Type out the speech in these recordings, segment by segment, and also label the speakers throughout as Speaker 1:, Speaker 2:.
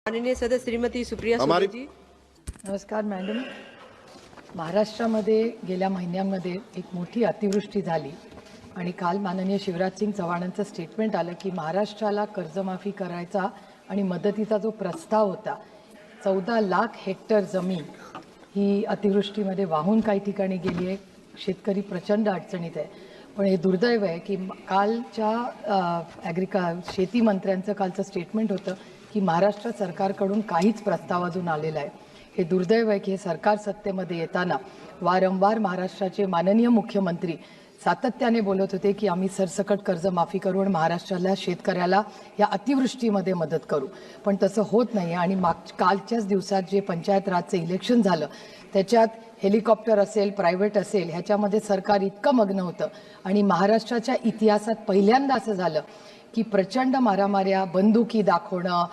Speaker 1: माननीय सदस्य श्रीमती सुप्रिया
Speaker 2: हमारी
Speaker 1: सुळे जी।
Speaker 3: नमस्कार मॅडम. महाराष्ट्रामध्ये गेल्या महिन्यांमध्ये एक मोठी अतिवृष्टी झाली आणि काल माननीय शिवराज सिंग चव्हाणांचं स्टेटमेंट आलं की महाराष्ट्राला कर्जमाफी करायचा आणि मदतीचा जो प्रस्ताव होता 14 लाख हेक्टर जमीन ही अतिवृष्टीमध्ये वाहून काही ठिकाणी गेली आहे. शेतकरी प्रचंड अडचणीत आहे. पण हे दुर्दैव आहे की कालच्या शेती मंत्र्यांचं कालचं स्टेटमेंट होतं की महाराष्ट्र सरकारकडून काहीच प्रस्ताव अजून आलेला आहे. हे दुर्दैव आहे की हे सरकार सत्तेमध्ये येताना वारंवार महाराष्ट्राचे माननीय मुख्यमंत्री सातत्याने बोलत होते की आम्ही सरसकट कर्जमाफी करू आणि महाराष्ट्राला शेतकऱ्याला या अतिवृष्टीमध्ये मदत करू, पण तसं होत नाही. आणि कालच्याच दिवसात जे पंचायत राजचं इलेक्शन झालं त्याच्यात हेलिकॉप्टर असेल, प्रायव्हेट असेल, ह्याच्यामध्ये सरकार इतकं मग्न होतं आणि महाराष्ट्राच्या इतिहासात पहिल्यांदा असं झालं की प्रचंड मारामाऱ्या, बंदुकी दाखवणं,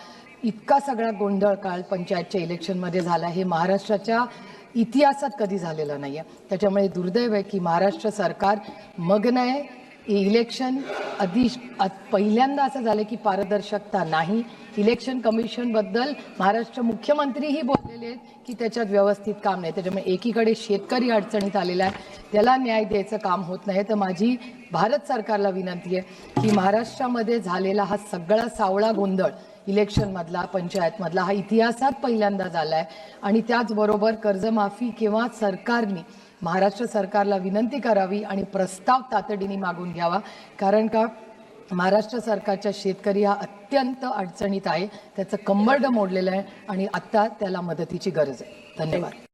Speaker 3: इतका सगळा गोंधळ काल पंचायतच्या इलेक्शनमध्ये झाला. हे महाराष्ट्राच्या इतिहासात कधी झालेलं नाही आहे. त्याच्यामुळे दुर्दैव आहे की महाराष्ट्र सरकार मग्न आहे. इलेक्शन पहिल्यांदा असं झालं की पारदर्शकता नाही. इलेक्शन कमिशनबद्दल महाराष्ट्र मुख्यमंत्रीही बोललेले आहेत की त्याच्यात व्यवस्थित काम नाही. त्याच्यामुळे एकीकडे शेतकरी अडचणीत आलेला आहे, त्याला न्याय द्यायचं काम होत नाही. तर माझी भारत सरकारला विनंती आहे की महाराष्ट्रामध्ये झालेला हा सगळा सावळा गोंधळ इलेक्शनमधला, पंचायतमधला, हा इतिहासात पहिल्यांदा झाला आहे. आणि त्याचबरोबर कर्जमाफी किंवा सरकारने महाराष्ट्र सरकारला विनंती करावी आणि प्रस्ताव तातडीने मागून घ्यावा. कारण का महाराष्ट्र सरकारच्या शेतकरी हा अत्यंत अडचणीत आहे. त्याचं कंबरडं मोडलेलं आहे आणि आत्ता त्याला मदतीची गरज आहे. धन्यवाद.